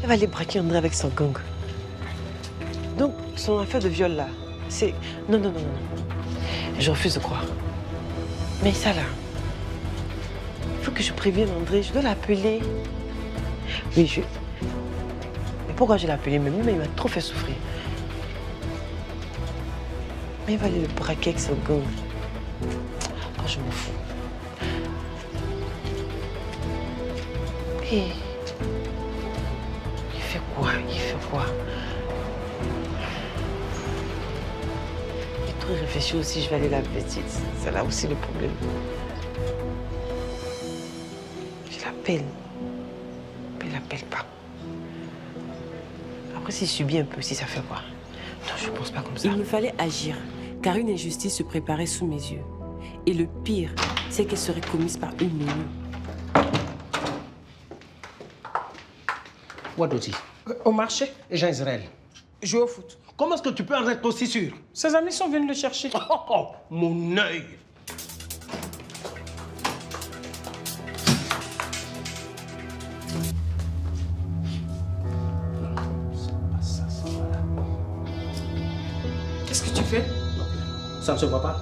Elle va aller braquer André avec son gang. Donc, son affaire de viol là, c'est... Non, non, non, non. Je refuse de croire. Mais ça là, il faut que je prévienne André, je dois l'appeler. Oui, je... Mais pourquoi je l'ai appelé? Même lui, il m'a trop fait souffrir. Mais il va aller le braquer avec son gang. Oh, je m'en fous. Et... il fait quoi? Il fait quoi? Il trop réfléchi aussi, je vais aller la petite. C'est là aussi le problème. Je l'appelle. Mais il l'appelle pas. Après, s'il subit un peu, si ça fait quoi? Non, je pense pas comme ça. Il me fallait agir, car une injustice se préparait sous mes yeux. Et le pire, c'est qu'elle serait commise par une nounou. Wadoti. Au marché, Et Jean Israël. jouer au foot. Comment est-ce que tu peux en être aussi sûr? Ses amis sont venus le chercher. Oh, mon œil! Qu'est-ce que tu fais? Ça ne se voit pas.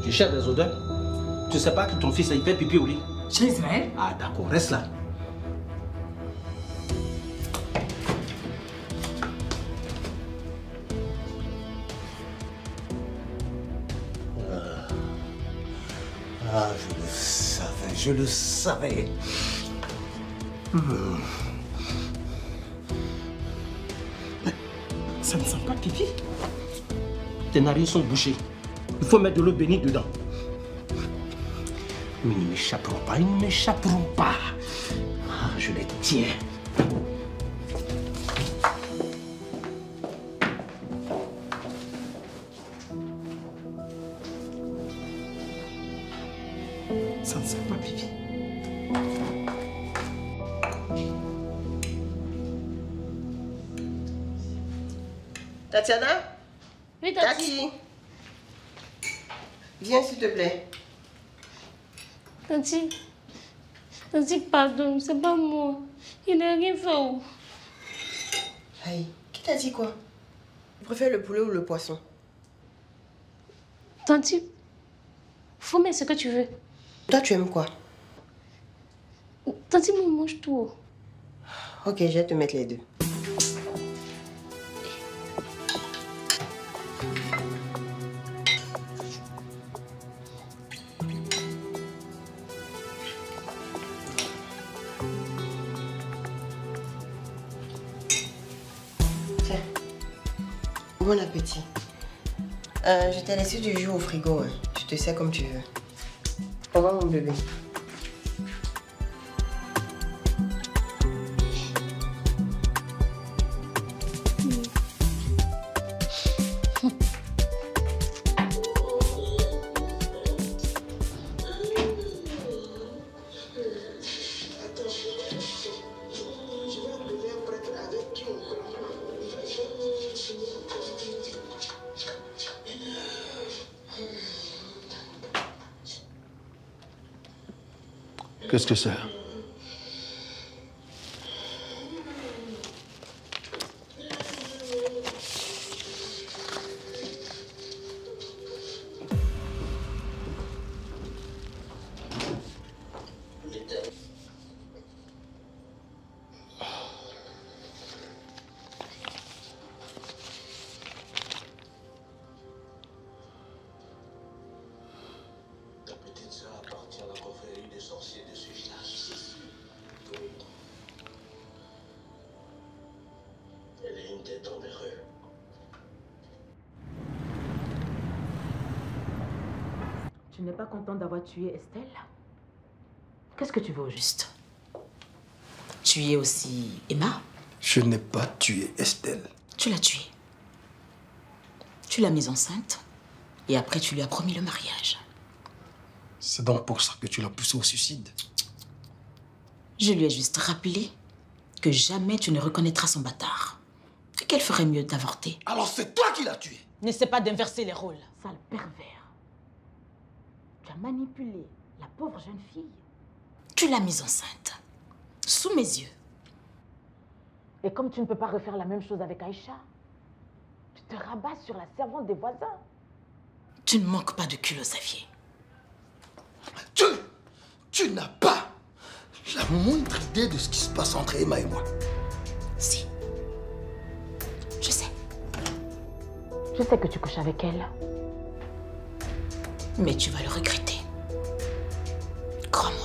Tu cherches des odeurs. Tu sais pas que ton fils il fait pipi au lit. Chez Israël? Ah d'accord, reste là. Ah, je le savais. Ça ne sent pas pipi. Tes narines sont bouchées. Il faut mettre de l'eau bénite dedans. Mais ils ne m'échapperont pas, ils ne m'échapperont pas. Ah, je les tiens. Ça ne sent pas pipi. Tatiana? Oui, Tati. Tati? Viens, s'il te plaît. Tati, pardon, c'est pas moi. Il n'a rien fait. Aïe, qui t'a dit quoi? Tu préfères le poulet ou le poisson? Tati, faut mettre ce que tu veux. Toi, tu aimes quoi? Tati, moi, mange tout. Ok, je vais te mettre les deux. Tiens. Bon appétit. Je t'ai laissé du jus au frigo. Hein. Tu te sais comme tu veux. Au revoir, mon bébé. Qu'est-ce que c'est? Tu n'es pas content d'avoir tué Estelle? Qu'est-ce que tu veux au juste? Tuer aussi Emma? Je n'ai pas tué Estelle. Tu l'as tuée. Tu l'as mise enceinte et après tu lui as promis le mariage. C'est donc pour ça que tu l'as poussée au suicide. Je lui ai juste rappelé que jamais tu ne reconnaîtras son bâtard. Et qu'elle ferait mieux d'avorter. Alors c'est toi qui l'as tué. N'essaie pas d'inverser les rôles. Sale pervers. Tu as manipulé la pauvre jeune fille. Tu l'as mise enceinte. Sous mes yeux. Et comme tu ne peux pas refaire la même chose avec Aïcha, tu te rabats sur la servante des voisins. Tu ne manques pas de culot, Xavier. Tu n'as pas la moindre idée de ce qui se passe entre Emma et moi. Si. Je sais. Je sais que tu couches avec elle. Mais tu vas le regretter. Crois-moi.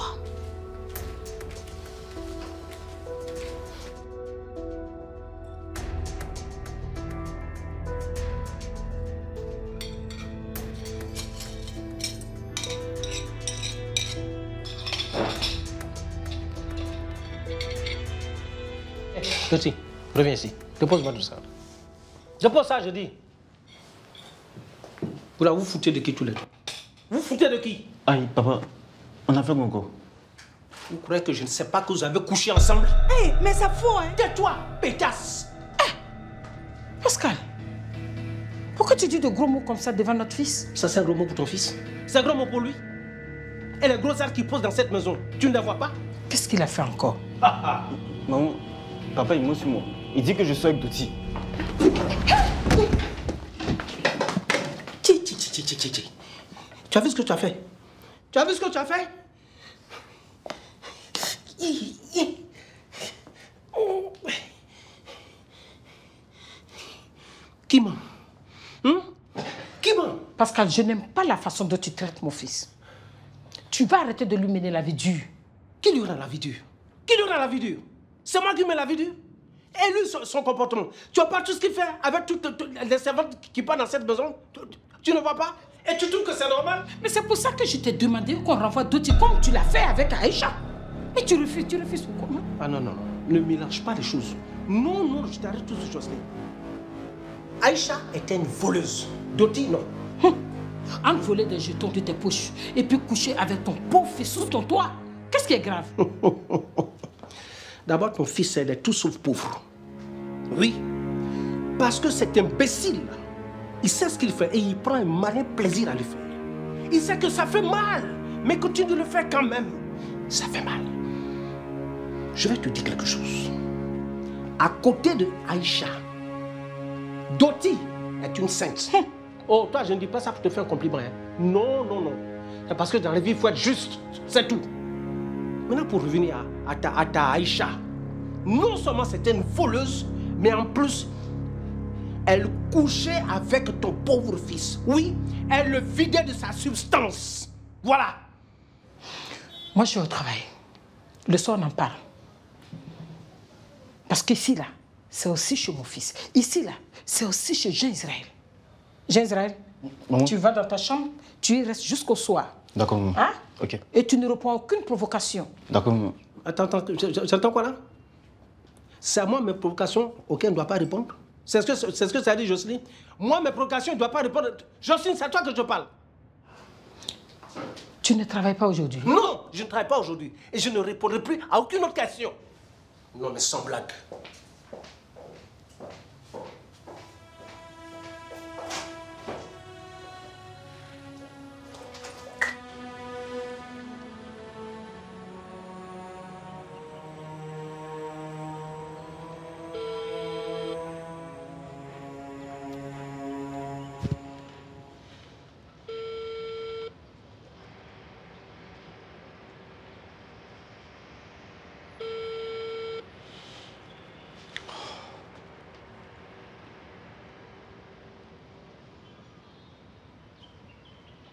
Petit, reviens ici. Dépose-moi tout ça. Dépose ça, je dis. Vous foutez de qui tous les deux? Vous foutez de qui? Aïe, papa, on a fait Gongo. Vous croyez que je ne sais pas que vous avez couché ensemble? Hé, mais ça faut, hein. Tais-toi, pétasse! Pascal, pourquoi tu dis de gros mots comme ça devant notre fils? Ça, c'est un gros mot pour ton fils. C'est un gros mot pour lui. Et les gros arbres qui posent dans cette maison, tu ne les vois pas? Qu'est-ce qu'il a fait encore? Maman, papa, il ment sur moi. Il dit que je suis avec Doti. Tu as vu ce que tu as fait? Tu as vu ce que tu as fait? Qui ment? Qui ment? Pascal, je n'aime pas la façon dont tu traites mon fils. Tu vas arrêter de lui mener la vie dure. Qui lui rend la vie dure? Qui lui rend la vie dure? C'est moi qui mets la vie dure? Et lui, son comportement. Tu vois pas tout ce qu'il fait avec toutes les servantes qui partent dans cette maison? Tu ne vois pas? Et tu trouves que c'est normal? Mais c'est pour ça que je t'ai demandé qu'on renvoie Doti comme tu l'as fait avec Aïcha. Mais tu refuses ou comment? Ah non, ne mélange pas les choses. Non, je t'arrête toutes ces choses-là. Aïcha était une voleuse. Doti, non. En voler des jetons de tes poches et puis coucher avec ton pauvre fils sous ton toit. Qu'est-ce qui est grave? D'abord, ton fils est tout sauf pauvre. Oui, parce que cet imbécile, il sait ce qu'il fait et il prend un malin plaisir à le faire. Il sait que ça fait mal, mais continue de le faire quand même. Ça fait mal. Je vais te dire quelque chose. À côté de Aïcha, Doti est une sainte. Oh, toi, je ne dis pas ça pour te faire un compliment. Hein. Non. C'est parce que dans la vie, il faut être juste. C'est tout. Maintenant, pour revenir à ta Aïcha, non seulement c'était une voleuse, mais en plus, elle couchait avec ton pauvre fils. Oui, elle le vidait de sa substance. Voilà. Moi, je suis au travail. Le soir, on en parle. Parce qu'ici, là, c'est aussi chez mon fils. Ici, là, c'est aussi chez Jean Israël. Jean Israël, tu vas dans ta chambre, tu y restes jusqu'au soir. D'accord, maman. Hein? Ok. Et tu ne réponds à aucune provocation. D'accord, maman. Attends, j'entends quoi là? C'est à moi mes provocations auxquelles on ne doit pas répondre? C'est ce que ça a dit Jocelyne? Moi, mes provocations, il ne doit pas répondre. Jocelyne, c'est à toi que je parle. Tu ne travailles pas aujourd'hui? Non, je ne travaille pas aujourd'hui. Et je ne répondrai plus à aucune autre question. Non, mais sans blague.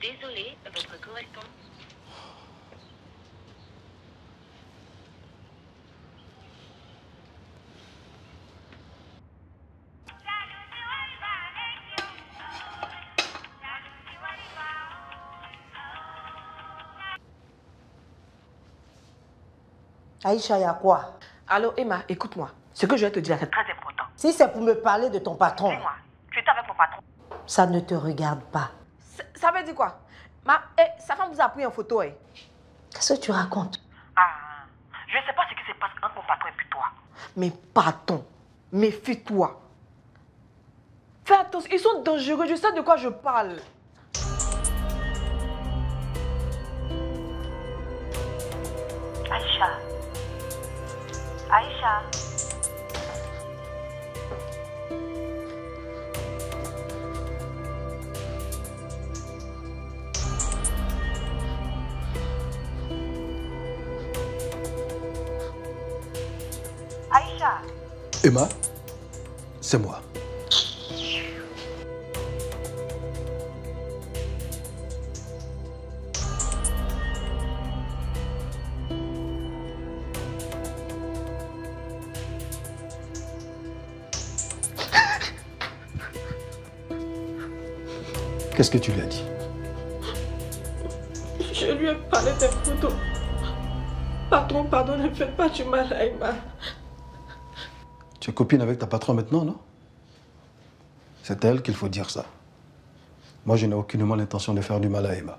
Désolé, votre correspondant. Aïcha, il y a quoi? Allô, Emma, écoute-moi. Ce que je vais te dire, c'est très important. Si c'est pour me parler de ton patron, Dis-moi, tu étais avec mon patron. ça ne te regarde pas. Ça veut dire quoi? Sa femme vous a pris en photo, hein? Qu'est-ce que tu racontes? Ah, je ne sais pas ce qui se passe entre mon patron et puis toi. Mais pardon, méfie-toi. Fais attention, ils sont dangereux, je sais de quoi je parle. Aïcha. Emma, c'est moi. Qu'est-ce que tu lui as dit? Je lui ai parlé des photos. Patron, pardon, ne faites pas du mal à Emma. Tu es copine avec ta patronne maintenant, non? C'est à elle qu'il faut dire ça. Moi, je n'ai aucunement l'intention de faire du mal à Emma.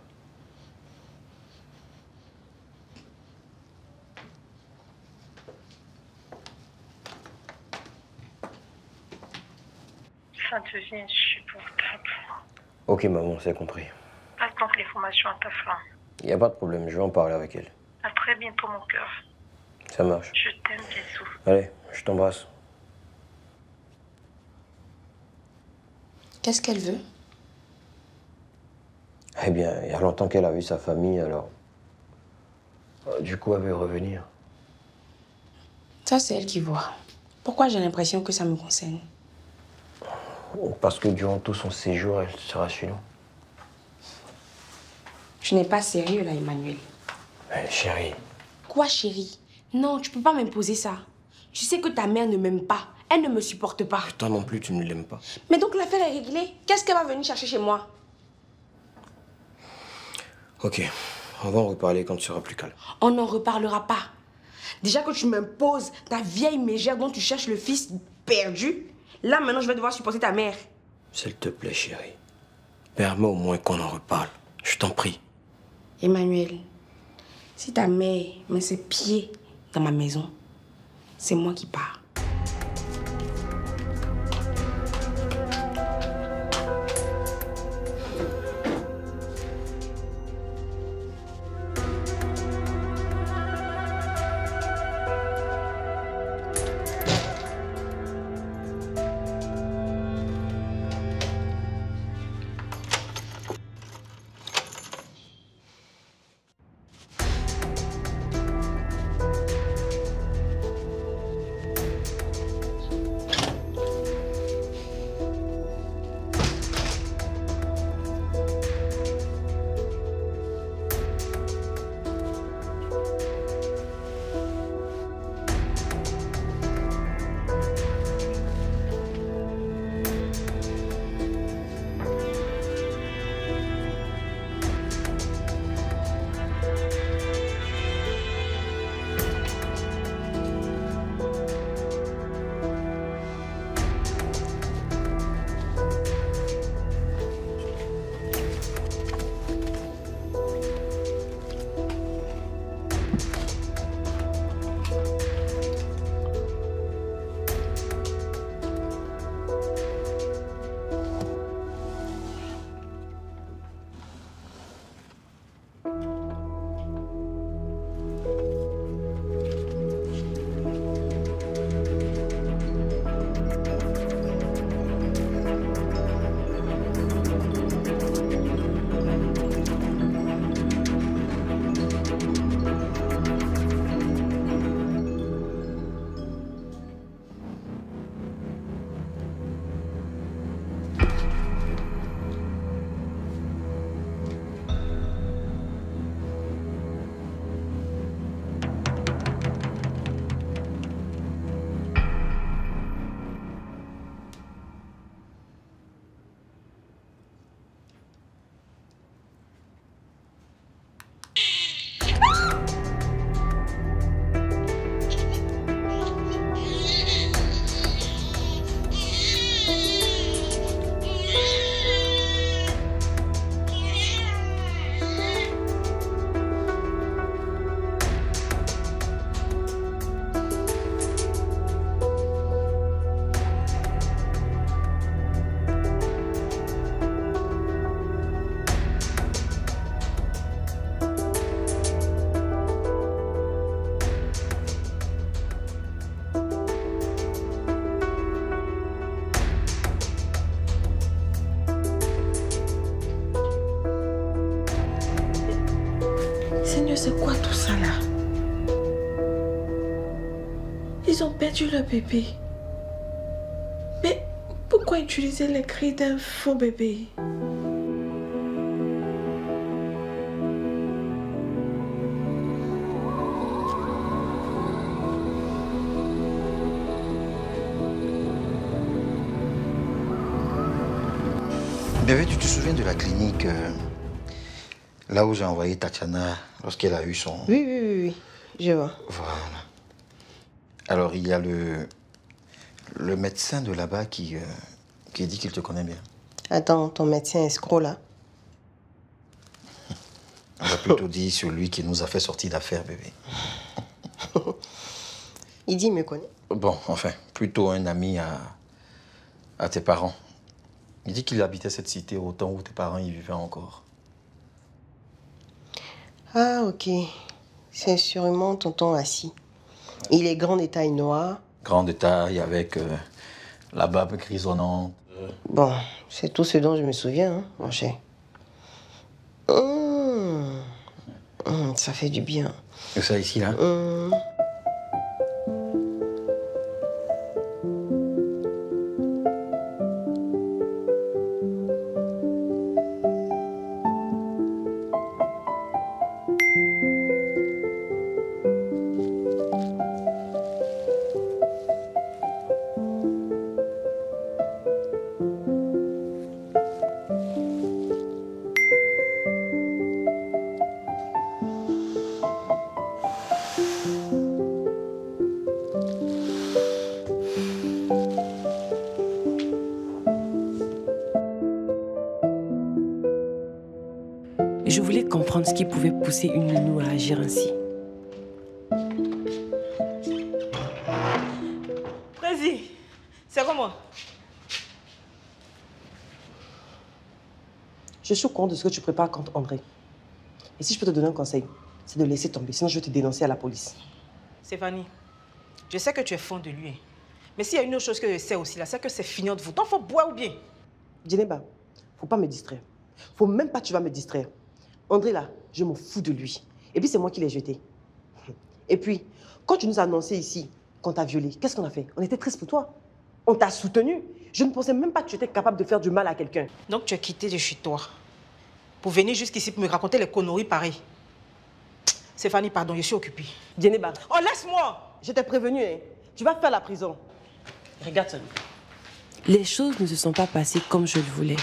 Ça devient insupportable. Ok, maman, c'est compris. Passe donc l'information à ta femme. Il n'y a pas de problème, je vais en parler avec elle. À très bientôt, mon cœur. Ça marche. Je t'aime, bisous. Allez, je t'embrasse. Qu'est-ce qu'elle veut? Eh bien, il y a longtemps qu'elle a vu sa famille, alors... Du coup, elle veut revenir. Ça, c'est elle qui voit. Pourquoi j'ai l'impression que ça me concerne? Parce que durant tout son séjour, elle sera chez nous. Tu n'es pas sérieux, là, Emmanuel. Chérie. Quoi, chérie? Non, tu peux pas m'imposer ça. Tu sais que ta mère ne m'aime pas. Elle ne me supporte pas. Toi non plus, tu ne l'aimes pas. Mais donc, l'affaire est réglée. Qu'est-ce qu'elle va venir chercher chez moi? Ok, on va en reparler quand tu seras plus calme. On n'en reparlera pas. Déjà que tu m'imposes ta vieille mégère dont tu cherches le fils perdu, là, maintenant, je vais devoir supporter ta mère. S'il te plaît, chérie. Permets au moins qu'on en reparle. Je t'en prie. Emmanuel, si ta mère met ses pieds dans ma maison, c'est moi qui pars. Seigneur, c'est quoi tout ça là? Ils ont perdu leur bébé. Pourquoi utiliser les cris d'un faux bébé? Bébé, tu te souviens de la clinique là où j'ai envoyé Tatiana lorsqu'elle a eu son... Oui, je vois. Voilà. Alors, il y a le médecin de là-bas qui dit qu'il te connaît bien. Attends, ton médecin escroc là? On va plutôt dire celui qui nous a fait sortir d'affaires, bébé. Il dit il me connaît. Bon, enfin, plutôt un ami à tes parents. Il dit qu'il habitait cette cité au temps où tes parents y vivaient encore. Ah, ok. C'est sûrement tonton Assis. Il est grand de taille noire. Grand de taille avec la barbe grisonnante. Bon, c'est tout ce dont je me souviens, hein, mon cher. Ça fait du bien. Et ça ici, là? Je voulais comprendre ce qui pouvait pousser une nounou à agir ainsi. Prési, c'est comment? Je suis au courant de ce que tu prépares contre André. Et si je peux te donner un conseil, c'est de laisser tomber, sinon je vais te dénoncer à la police. Stéphanie, je sais que tu es fond de lui. Mais s'il y a une autre chose que je sais aussi, là, c'est que c'est fini entre vous. Donc, faut boire ou bien? Djeneba, faut pas me distraire. Faut même pas que tu vas me distraire. André, là, je m'en fous de lui. Et puis, c'est moi qui l'ai jeté. Et puis, quand tu nous as annoncé ici qu'on t'a violé, qu'est-ce qu'on a fait? On était tristes pour toi. On t'a soutenu. Je ne pensais même pas que tu étais capable de faire du mal à quelqu'un. Donc, tu as quitté de chez toi pour venir jusqu'ici pour me raconter les conneries pareilles. Stéphanie, pardon, je suis occupée. Djeneba. Oh, laisse-moi! Je t'ai prévenu, hein. Tu vas faire la prison. Regarde ça. Les choses ne se sont pas passées comme je le voulais.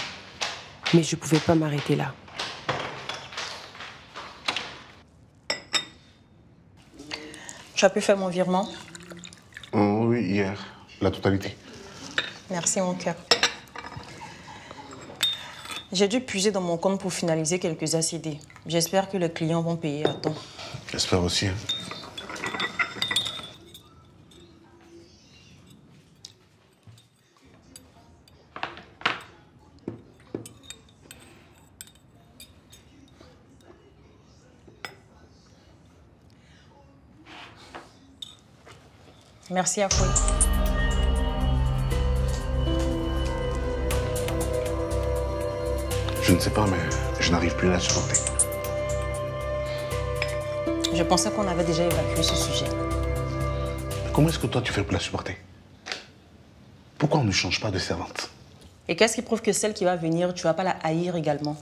Mais je ne pouvais pas m'arrêter là. Tu as pu faire mon virement? Oui, hier. La totalité. Merci, mon cœur. J'ai dû puiser dans mon compte pour finaliser quelques ACD. J'espère que les clients vont payer à temps. J'espère aussi. Merci à vous. Je ne sais pas, mais je n'arrive plus à la supporter. Je pensais qu'on avait déjà évacué ce sujet. Comment est-ce que toi, tu fais pour la supporter? Pourquoi on ne change pas de servante? Et qu'est-ce qui prouve que celle qui va venir, tu vas pas la haïr également?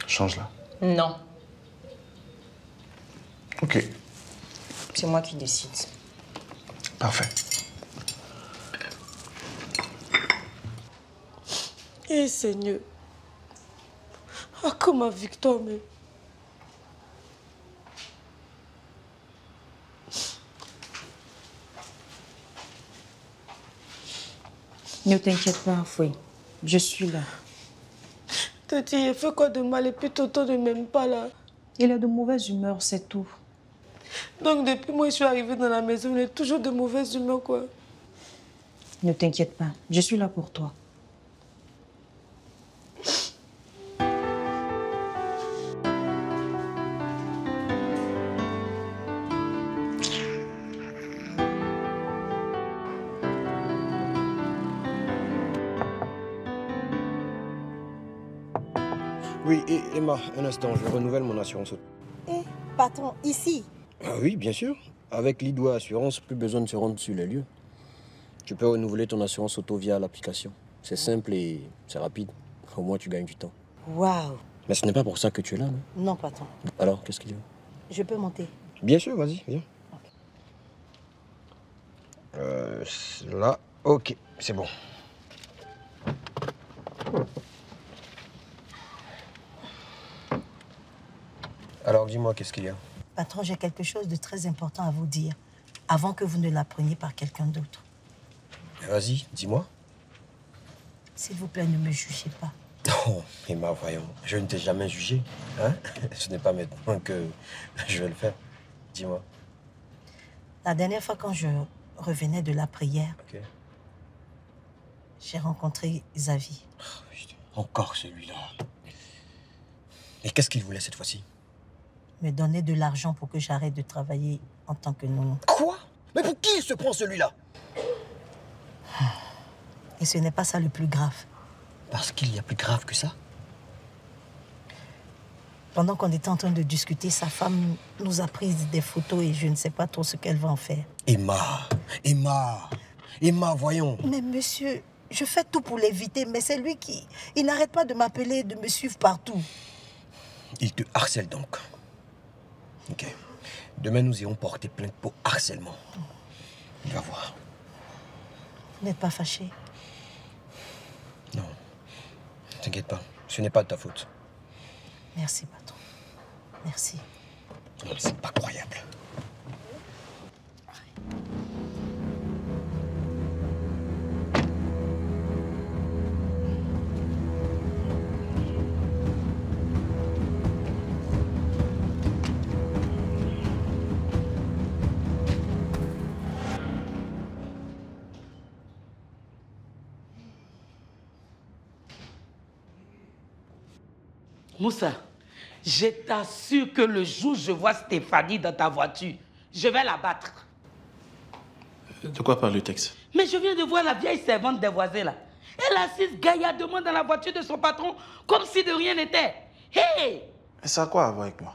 Change-la. Non. Ok. C'est moi qui décide. Parfait. Eh Seigneur. Ah, comme ma victoire, mais... Ne t'inquiète pas, Foué. Je suis là. Tati, il fait quoi de mal et puis Toto ne m'aime pas là? Il est de mauvaise humeur, c'est tout. Donc depuis moi je suis arrivée dans la maison, il est toujours de mauvaise humeur quoi. Ne t'inquiète pas, je suis là pour toi. Oui, Emma, un instant, je renouvelle mon assurance auto. Patron, ici. Ah oui, bien sûr. Avec l'Idwa Assurance, plus besoin de se rendre sur les lieux. Tu peux renouveler ton assurance auto via l'application. C'est simple et c'est rapide. Au moins, tu gagnes du temps. Waouh. Mais ce n'est pas pour ça que tu es là, non? Non, patron. Alors, qu'est-ce qu'il y a? Je peux monter? Bien sûr, vas-y, viens. Là, ok, c'est bon. Alors, dis-moi, qu'est-ce qu'il y a? Patron, j'ai quelque chose de très important à vous dire, avant que vous ne l'appreniez par quelqu'un d'autre. Vas-y, dis-moi. S'il vous plaît, ne me jugez pas. Oh, Emma, voyons, je ne t'ai jamais jugé. Hein? Ce n'est pas maintenant que je vais le faire. Dis-moi. La dernière fois, quand je revenais de la prière, j'ai rencontré Xavier. Encore celui-là. Et qu'est-ce qu'il voulait cette fois-ci? Me donner de l'argent pour que j'arrête de travailler en tant que nounou. Quoi? Mais pour qui il se prend celui-là? Et ce n'est pas ça le plus grave. Parce qu'il y a plus grave que ça? Pendant qu'on était en train de discuter, sa femme nous a pris des photos et je ne sais pas trop ce qu'elle va en faire. Emma, voyons. Mais monsieur, je fais tout pour l'éviter, mais c'est lui qui... Il n'arrête pas de m'appeler, de me suivre partout. Il te harcèle donc. Ok. Demain, nous irons porter plainte pour harcèlement. Il va voir. Vous n'êtes pas fâché? Non. T'inquiète pas, ce n'est pas de ta faute. Merci, patron. Merci. C'est pas croyable. Moussa, je t'assure que le jour où je vois Stéphanie dans ta voiture, je vais la battre. De quoi parle le texte? Mais je viens de voir la vieille servante des voisins là. Elle assise gaillardement dans la voiture de son patron, comme si de rien n'était. Hey! Mais ça a quoi à voir avec moi?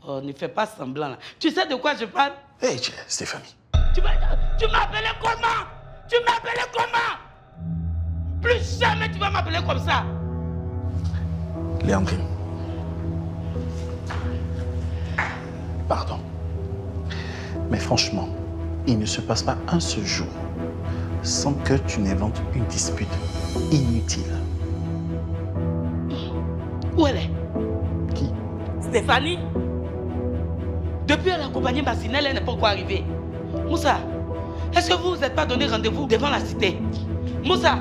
Oh, ne fais pas semblant là. Tu sais de quoi je parle? Hey, Stéphanie. Tu m'appelais comment? Tu m'appelais comment? Plus jamais tu vas m'appeler comme ça. Léandrine. Pardon. Mais franchement, il ne se passe pas un seul jour sans que tu n'inventes une dispute inutile. Où elle est? Qui? Stéphanie. Depuis elle a accompagné Massinelle, elle n'est pas encore arrivée. Moussa, est-ce que vous vous êtes pas donné rendez-vous devant la cité? Moussa,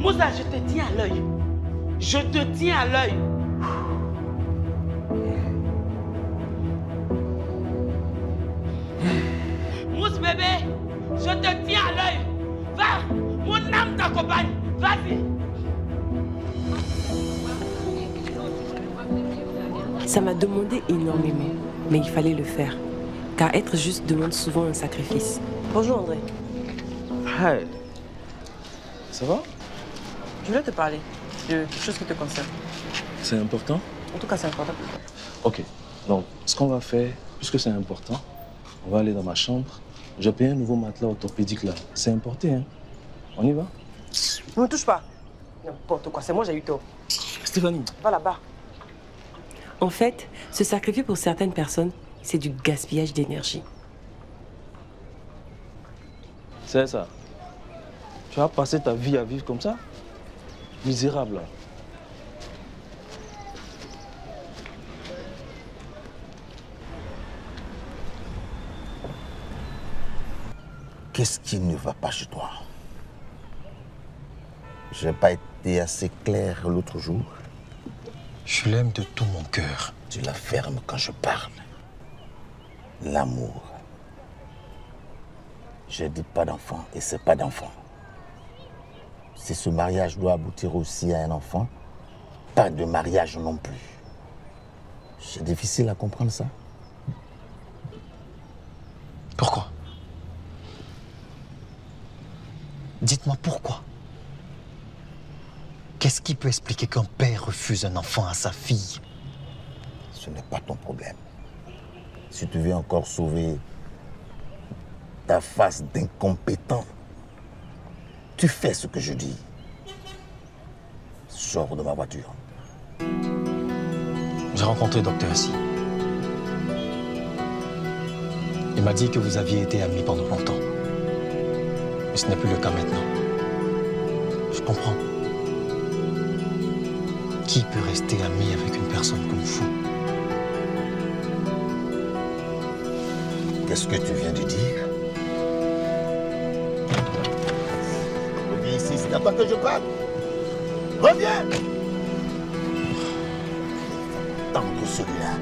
je te tiens à l'œil. Je te tiens à l'œil. Mousse bébé, je te tiens à l'œil. Va, mon âme t'accompagne. Vas-y. Ça m'a demandé énormément, mais il fallait le faire. Car être juste demande souvent un sacrifice. Bonjour André. Hi. Ça va? Je voulais te parler de quelque chose qui te concerne. C'est important? En tout cas, c'est important. Ok. Donc, ce qu'on va faire, puisque c'est important, on va aller dans ma chambre. Je paye un nouveau matelas orthopédique là. C'est important, hein? On y va? Ne me touche pas. N'importe quoi, c'est moi, j'ai eu tort. Stéphanie. Va là-bas. En fait, se sacrifier pour certaines personnes, c'est du gaspillage d'énergie. C'est ça. Tu vas passer ta vie à vivre comme ça? Misérable, là. Qu'est-ce qui ne va pas chez toi? Je n'ai pas été assez clair l'autre jour. Je l'aime de tout mon cœur. Tu la fermes quand je parle. L'amour. Je dis pas d'enfant et c'est pas d'enfant. Si ce mariage doit aboutir aussi à un enfant, pas de mariage non plus. C'est difficile à comprendre ça. Pourquoi? Dites-moi pourquoi. Qu'est-ce qui peut expliquer qu'un père refuse un enfant à sa fille? Ce n'est pas ton problème. Si tu veux encore sauver ta face d'incompétent, tu fais ce que je dis. Sors de ma voiture. J'ai rencontré Dr. Assi. Il m'a dit que vous aviez été amis pendant longtemps. Mais ce n'est plus le cas maintenant. Je comprends. Qui peut rester ami avec une personne comme vous? Qu'est-ce que tu viens de dire? Reviens ici, c'est à toi que je parle. Reviens! Tendre celui-là.